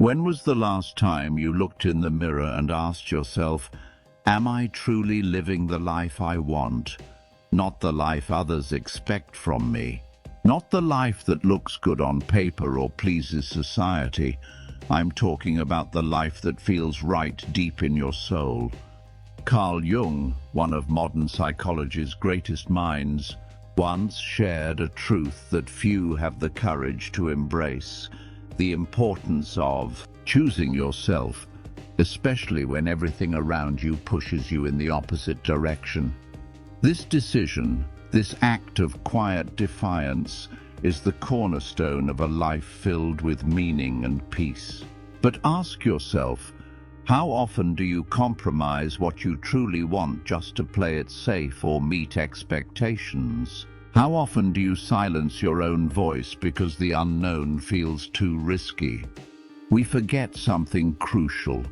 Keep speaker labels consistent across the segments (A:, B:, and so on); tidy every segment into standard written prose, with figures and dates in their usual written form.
A: When was the last time you looked in the mirror and asked yourself, am I truly living the life I want, not the life others expect from me? Not the life that looks good on paper or pleases society. I'm talking about the life that feels right deep in your soul. Carl Jung, one of modern psychology's greatest minds, once shared a truth that few have the courage to embrace: the importance of choosing yourself, especially when everything around you pushes you in the opposite direction. This decision, this act of quiet defiance, is the cornerstone of a life filled with meaning and peace. But ask yourself, how often do you compromise what you truly want just to play it safe or meet expectations? How often do you silence your own voice because the unknown feels too risky? We forget something crucial.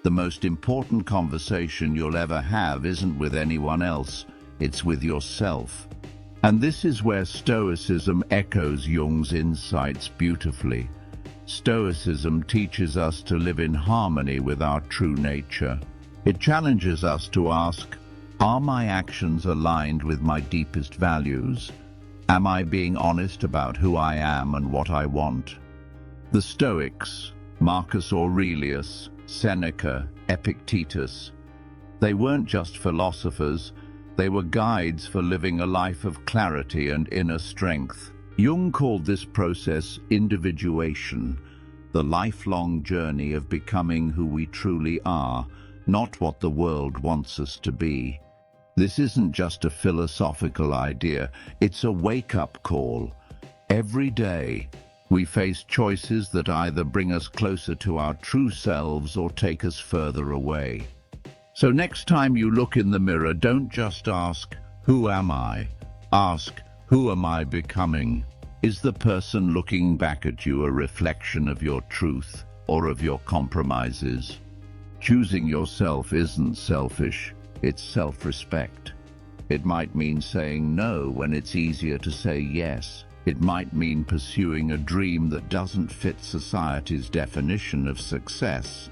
A: The most important conversation you'll ever have isn't with anyone else, it's with yourself. And this is where Stoicism echoes Jung's insights beautifully. Stoicism teaches us to live in harmony with our true nature. It challenges us to ask, are my actions aligned with my deepest values? Am I being honest about who I am and what I want? The Stoics, Marcus Aurelius, Seneca, Epictetus, they weren't just philosophers, they were guides for living a life of clarity and inner strength. Jung called this process individuation, the lifelong journey of becoming who we truly are, not what the world wants us to be. This isn't just a philosophical idea, it's a wake-up call. Every day, we face choices that either bring us closer to our true selves or take us further away. So next time you look in the mirror, don't just ask, who am I? Ask, who am I becoming? Is the person looking back at you a reflection of your truth or of your compromises? Choosing yourself isn't selfish, it's self-respect. It might mean saying no when it's easier to say yes. It might mean pursuing a dream that doesn't fit society's definition of success.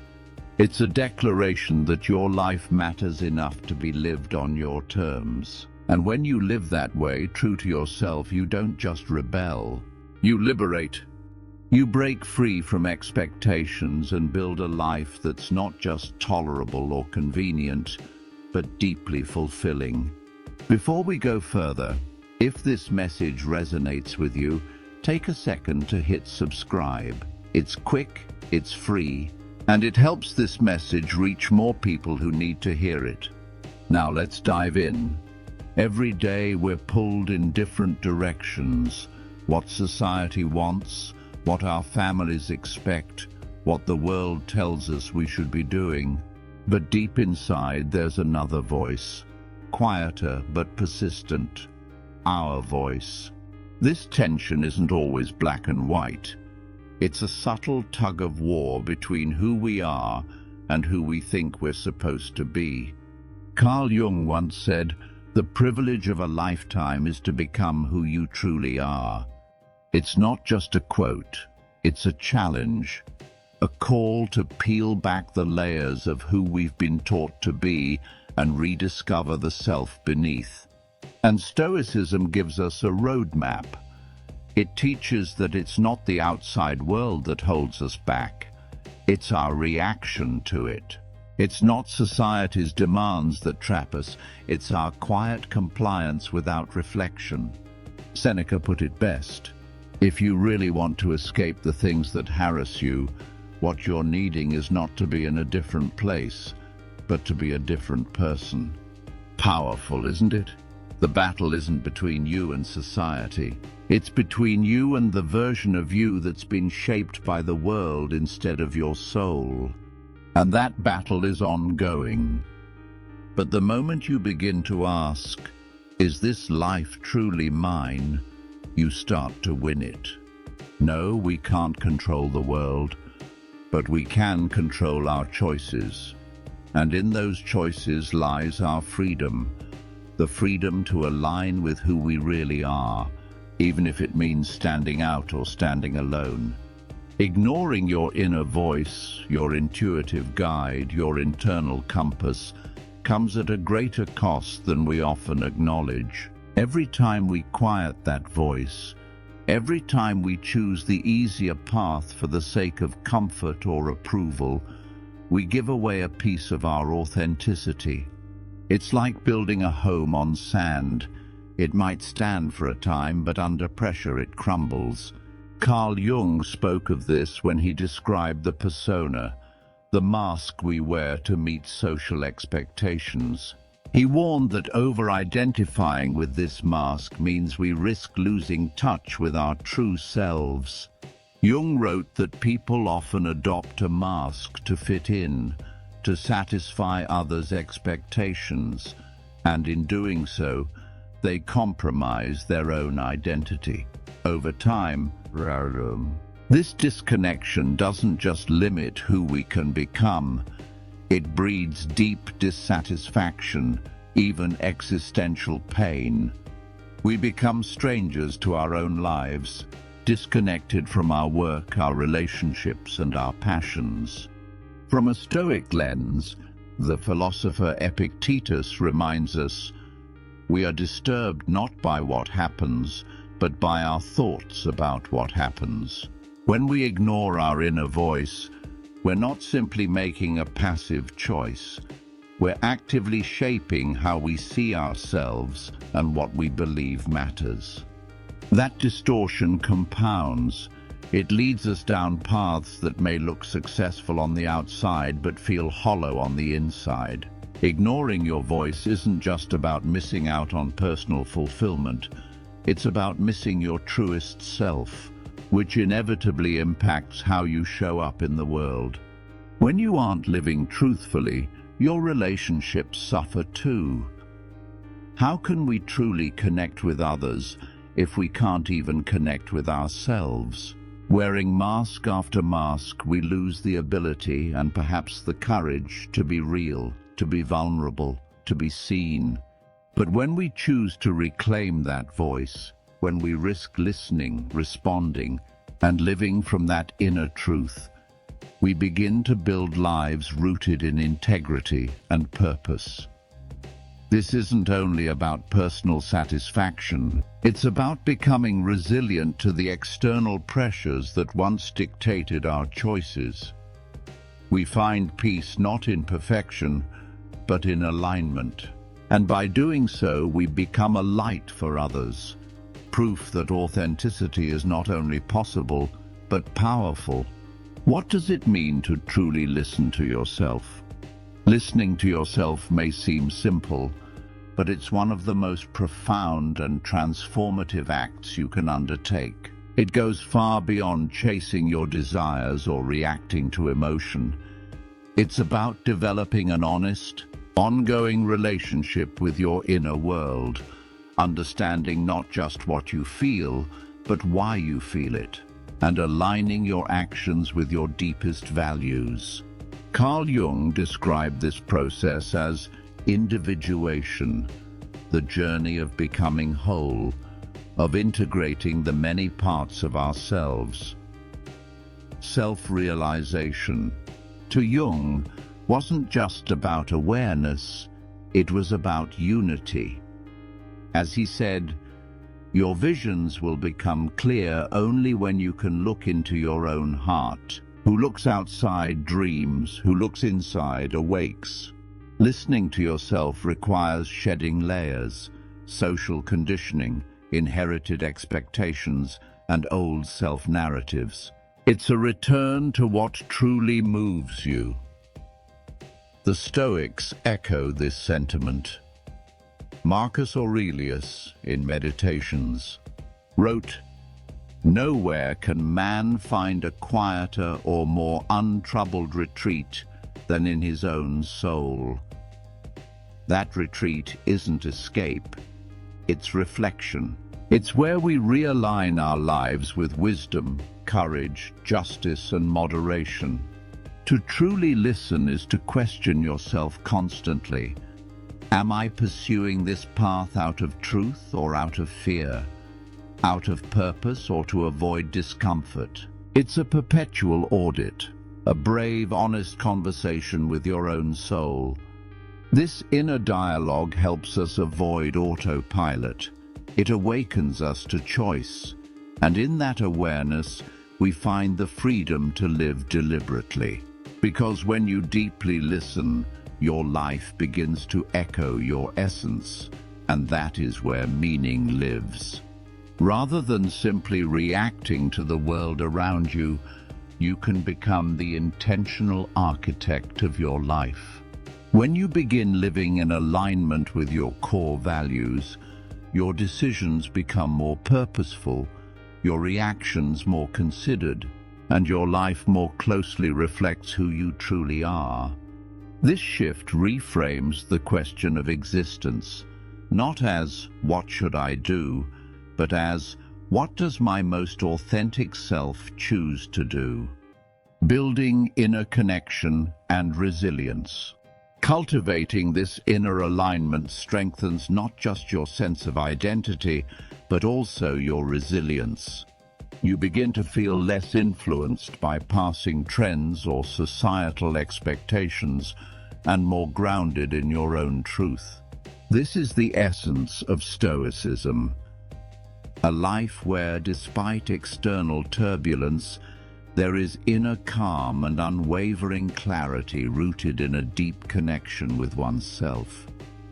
A: It's a declaration that your life matters enough to be lived on your terms. And when you live that way, true to yourself, you don't just rebel, you liberate. You break free from expectations and build a life that's not just tolerable or convenient, but deeply fulfilling. Before we go further, if this message resonates with you, take a second to hit subscribe. It's quick, it's free, and it helps this message reach more people who need to hear it. Now let's dive in. Every day we're pulled in different directions. What society wants, what our families expect, what the world tells us we should be doing. But deep inside there's another voice, quieter but persistent, our voice. This tension isn't always black and white. It's a subtle tug of war between who we are and who we think we're supposed to be. Carl Jung once said, "The privilege of a lifetime is to become who you truly are." It's not just a quote, it's a challenge, a call to peel back the layers of who we've been taught to be and rediscover the self beneath. And Stoicism gives us a roadmap. It teaches that it's not the outside world that holds us back, it's our reaction to it. It's not society's demands that trap us, it's our quiet compliance without reflection. Seneca put it best: if you really want to escape the things that harass you, what you're needing is not to be in a different place, but to be a different person. Powerful, isn't it? The battle isn't between you and society. It's between you and the version of you that's been shaped by the world instead of your soul. And that battle is ongoing. But the moment you begin to ask, is this life truly mine? You start to win it. No, we can't control the world, but we can control our choices. And in those choices lies our freedom, the freedom to align with who we really are, even if it means standing out or standing alone. Ignoring your inner voice, your intuitive guide, your internal compass, comes at a greater cost than we often acknowledge. Every time we quiet that voice, every time we choose the easier path for the sake of comfort or approval, we give away a piece of our authenticity. It's like building a home on sand. It might stand for a time, but under pressure it crumbles. Carl Jung spoke of this when he described the persona, the mask we wear to meet social expectations. He warned that over-identifying with this mask means we risk losing touch with our true selves. Jung wrote that people often adopt a mask to fit in, to satisfy others' expectations, and in doing so, they compromise their own identity. Over time, this disconnection doesn't just limit who we can become, it breeds deep dissatisfaction, even existential pain. We become strangers to our own lives, disconnected from our work, our relationships, and our passions. From a Stoic lens, the philosopher Epictetus reminds us, we are disturbed not by what happens, but by our thoughts about what happens. When we ignore our inner voice, we're not simply making a passive choice. We're actively shaping how we see ourselves and what we believe matters. That distortion compounds. It leads us down paths that may look successful on the outside but feel hollow on the inside. Ignoring your voice isn't just about missing out on personal fulfillment. It's about missing your truest self, which inevitably impacts how you show up in the world. When you aren't living truthfully, your relationships suffer too. How can we truly connect with others if we can't even connect with ourselves? Wearing mask after mask, we lose the ability and perhaps the courage to be real, to be vulnerable, to be seen. But when we choose to reclaim that voice, when we risk listening, responding, and living from that inner truth, we begin to build lives rooted in integrity and purpose. This isn't only about personal satisfaction, it's about becoming resilient to the external pressures that once dictated our choices. We find peace not in perfection, but in alignment. And by doing so, we become a light for others, proof that authenticity is not only possible, but powerful. What does it mean to truly listen to yourself? Listening to yourself may seem simple, but it's one of the most profound and transformative acts you can undertake. It goes far beyond chasing your desires or reacting to emotion. It's about developing an honest, ongoing relationship with your inner world, understanding not just what you feel, but why you feel it, and aligning your actions with your deepest values. Carl Jung described this process as individuation, the journey of becoming whole, of integrating the many parts of ourselves. Self-realization, to Jung, wasn't just about awareness, it was about unity. As he said, your visions will become clear only when you can look into your own heart. Who looks outside dreams, who looks inside awakes. Listening to yourself requires shedding layers, social conditioning, inherited expectations, and old self-narratives. It's a return to what truly moves you. The Stoics echo this sentiment. Marcus Aurelius, in Meditations, wrote, "Nowhere can man find a quieter or more untroubled retreat than in his own soul." That retreat isn't escape, it's reflection. It's where we realign our lives with wisdom, courage, justice, and moderation. To truly listen is to question yourself constantly. Am I pursuing this path out of truth or out of fear? Out of purpose or to avoid discomfort? It's a perpetual audit, a brave, honest conversation with your own soul. This inner dialogue helps us avoid autopilot. It awakens us to choice, and in that awareness, we find the freedom to live deliberately. Because when you deeply listen, your life begins to echo your essence, and that is where meaning lives. Rather than simply reacting to the world around you, you can become the intentional architect of your life. When you begin living in alignment with your core values, your decisions become more purposeful, your reactions more considered, and your life more closely reflects who you truly are. This shift reframes the question of existence, not as, "What should I do?" but as, "What does my most authentic self choose to do?" Building inner connection and resilience. Cultivating this inner alignment strengthens not just your sense of identity, but also your resilience. You begin to feel less influenced by passing trends or societal expectations, and more grounded in your own truth. This is the essence of Stoicism. A life where, despite external turbulence, there is inner calm and unwavering clarity rooted in a deep connection with oneself.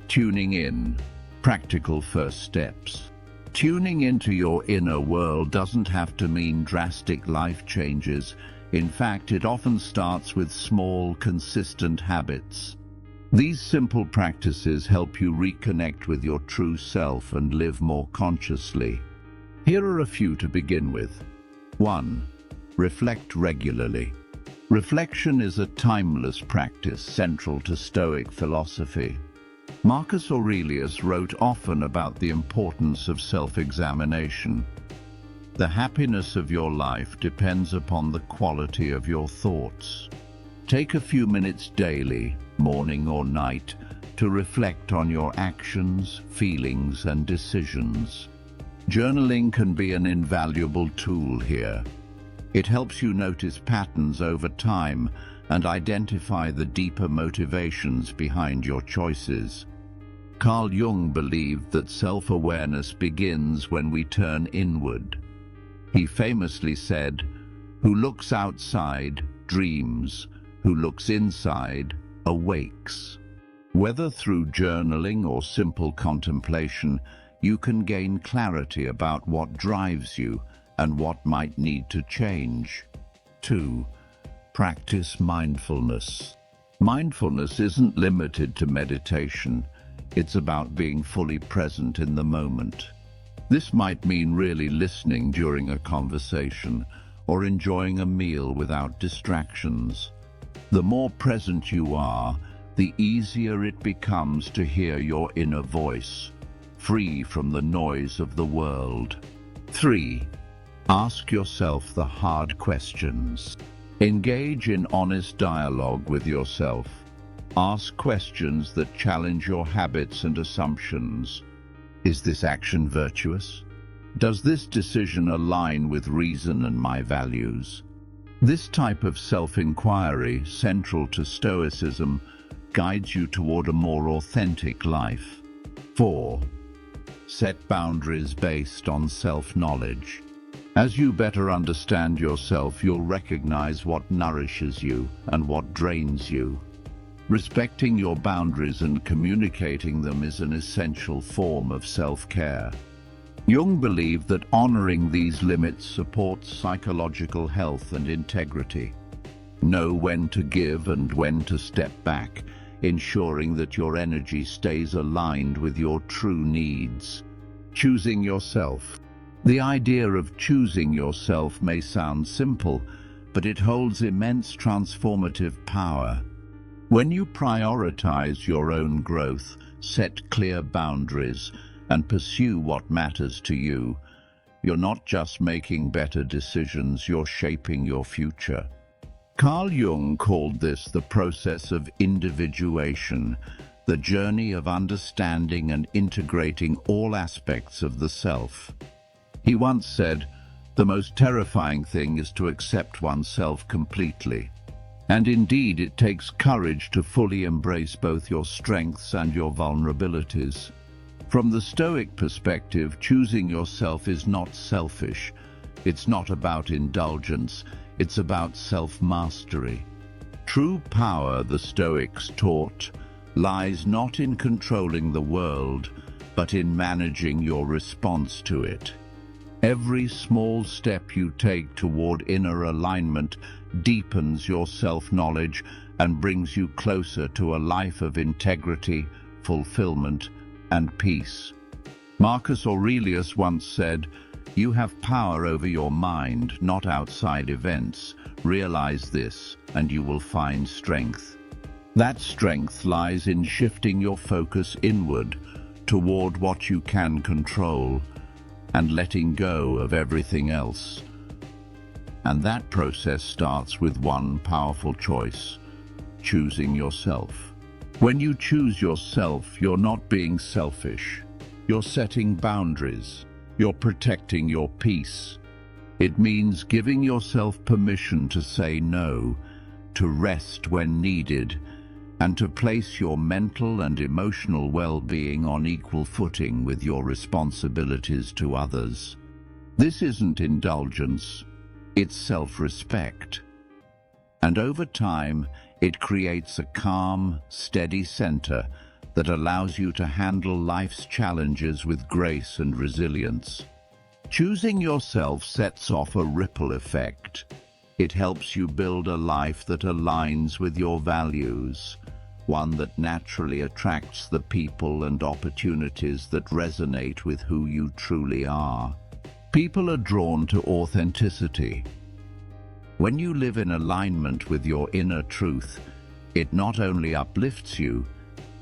A: Tuning in. Practical first steps. Tuning into your inner world doesn't have to mean drastic life changes. In fact, it often starts with small, consistent habits. These simple practices help you reconnect with your true self and live more consciously. Here are a few to begin with. 1. Reflect regularly. Reflection is a timeless practice central to Stoic philosophy. Marcus Aurelius wrote often about the importance of self-examination. The happiness of your life depends upon the quality of your thoughts. Take a few minutes daily, morning or night, to reflect on your actions, feelings, and decisions. Journaling can be an invaluable tool here. It helps you notice patterns over time and identify the deeper motivations behind your choices. Carl Jung believed that self-awareness begins when we turn inward. He famously said, "Who looks outside dreams, who looks inside awakes." Whether through journaling or simple contemplation, you can gain clarity about what drives you and what might need to change. 2. Practice mindfulness. Mindfulness isn't limited to meditation. It's about being fully present in the moment. This might mean really listening during a conversation or enjoying a meal without distractions. The more present you are, the easier it becomes to hear your inner voice, free from the noise of the world. 3. Ask yourself the hard questions. Engage in honest dialogue with yourself. Ask questions that challenge your habits and assumptions. Is this action virtuous? Does this decision align with reason and my values? This type of self-inquiry, central to Stoicism, guides you toward a more authentic life. 4. Set boundaries based on self-knowledge. As you better understand yourself, you'll recognize what nourishes you and what drains you. Respecting your boundaries and communicating them is an essential form of self-care. Jung believed that honoring these limits supports psychological health and integrity. Know when to give and when to step back, ensuring that your energy stays aligned with your true needs. Choosing yourself. The idea of choosing yourself may sound simple, but it holds immense transformative power. When you prioritize your own growth, set clear boundaries, and pursue what matters to you, you're not just making better decisions, you're shaping your future. Carl Jung called this the process of individuation, the journey of understanding and integrating all aspects of the self. He once said, The most terrifying thing is to accept oneself completely. And indeed, it takes courage to fully embrace both your strengths and your vulnerabilities. From the Stoic perspective, choosing yourself is not selfish. It's not about indulgence, it's about self-mastery. True power, the Stoics taught, lies not in controlling the world, but in managing your response to it. Every small step you take toward inner alignment deepens your self-knowledge and brings you closer to a life of integrity, fulfillment, and peace. Marcus Aurelius once said, "You have power over your mind, not outside events. Realize this, and you will find strength." That strength lies in shifting your focus inward, toward what you can control, and letting go of everything else. And that process starts with one powerful choice: choosing yourself. When you choose yourself, you're not being selfish. You're setting boundaries. You're protecting your peace. It means giving yourself permission to say no, to rest when needed, and to place your mental and emotional well-being on equal footing with your responsibilities to others. This isn't indulgence, it's self-respect. And over time, it creates a calm, steady center that allows you to handle life's challenges with grace and resilience. Choosing yourself sets off a ripple effect. It helps you build a life that aligns with your values, one that naturally attracts the people and opportunities that resonate with who you truly are. People are drawn to authenticity. When you live in alignment with your inner truth, it not only uplifts you,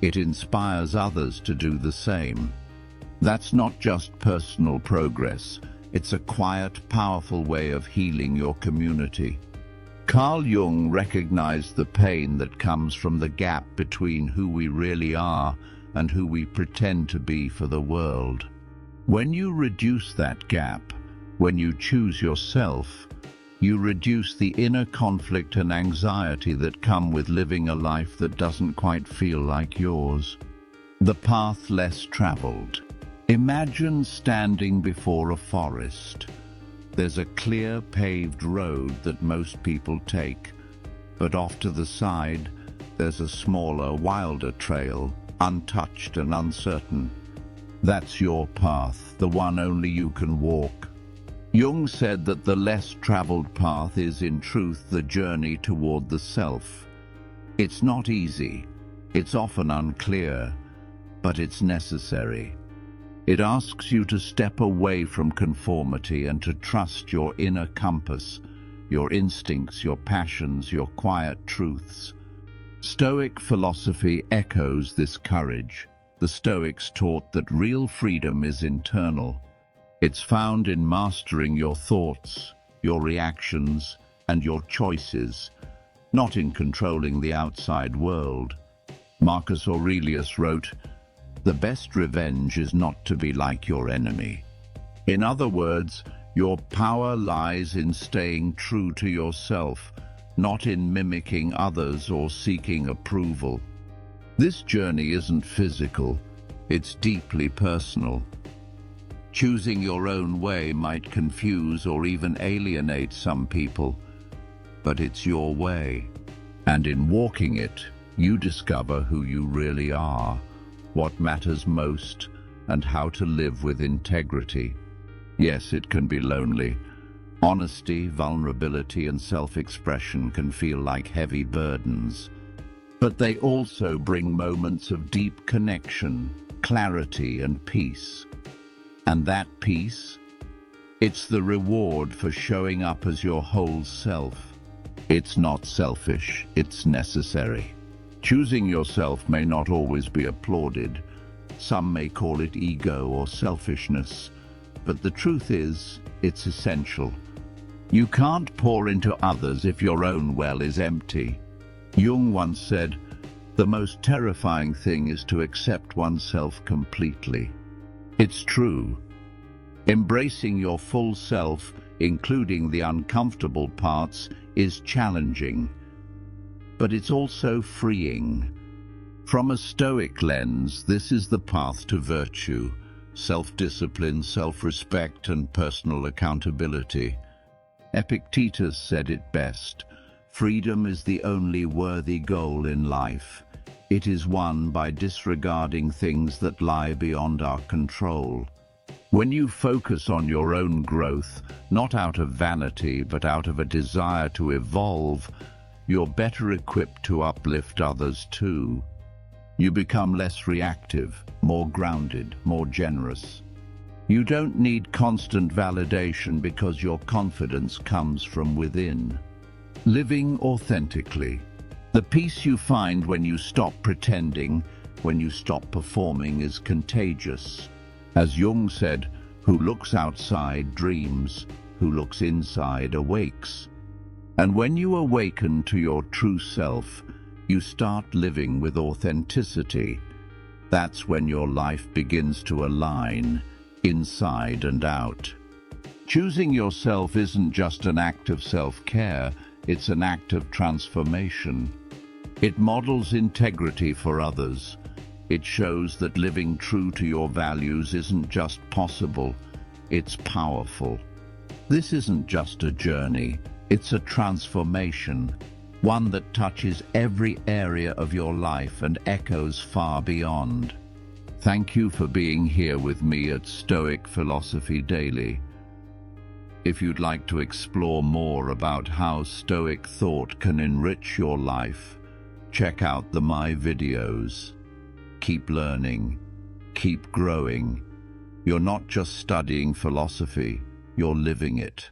A: it inspires others to do the same. That's not just personal progress, it's a quiet, powerful way of healing your community. Carl Jung recognized the pain that comes from the gap between who we really are and who we pretend to be for the world. When you reduce that gap, when you choose yourself, you reduce the inner conflict and anxiety that come with living a life that doesn't quite feel like yours. The path less traveled. Imagine standing before a forest. There's a clear paved road that most people take, but off to the side, there's a smaller, wilder trail, untouched and uncertain. That's your path, the one only you can walk. Jung said that the less traveled path is, in truth, the journey toward the self. It's not easy, it's often unclear, but it's necessary. It asks you to step away from conformity and to trust your inner compass, your instincts, your passions, your quiet truths. Stoic philosophy echoes this courage. The Stoics taught that real freedom is internal. It's found in mastering your thoughts, your reactions, and your choices, not in controlling the outside world. Marcus Aurelius wrote, "The best revenge is not to be like your enemy." In other words, your power lies in staying true to yourself, not in mimicking others or seeking approval. This journey isn't physical, it's deeply personal. Choosing your own way might confuse or even alienate some people, but it's your way. And in walking it, you discover who you really are, what matters most, and how to live with integrity. Yes, it can be lonely. Honesty, vulnerability, and self-expression can feel like heavy burdens, but they also bring moments of deep connection, clarity, and peace. And that peace? It's the reward for showing up as your whole self. It's not selfish, it's necessary. Choosing yourself may not always be applauded. Some may call it ego or selfishness, but the truth is, it's essential. You can't pour into others if your own well is empty. Jung once said, "The most terrifying thing is to accept oneself completely." It's true. Embracing your full self including the uncomfortable parts, is challenging. But it's also freeing. From a Stoic lens, this is the path to virtue, self-discipline, self-respect, and personal accountability. Epictetus said it best: freedom is the only worthy goal in life. It is won by disregarding things that lie beyond our control. When you focus on your own growth, not out of vanity but out of a desire to evolve, you're better equipped to uplift others too. You become less reactive, more grounded, more generous. You don't need constant validation because your confidence comes from within. Living authentically. The peace you find when you stop pretending, when you stop performing, is contagious. As Jung said, who looks outside dreams, who looks inside awakes. And when you awaken to your true self, you start living with authenticity. That's when your life begins to align, inside and out. Choosing yourself isn't just an act of self-care, it's an act of transformation. It models integrity for others. It shows that living true to your values isn't just possible, it's powerful. This isn't just a journey, it's a transformation, one that touches every area of your life and echoes far beyond. Thank you for being here with me at Stoic Philosophy Daily. If you'd like to explore more about how Stoic thought can enrich your life, check out my videos. Keep learning, keep growing. You're not just studying philosophy, you're living it.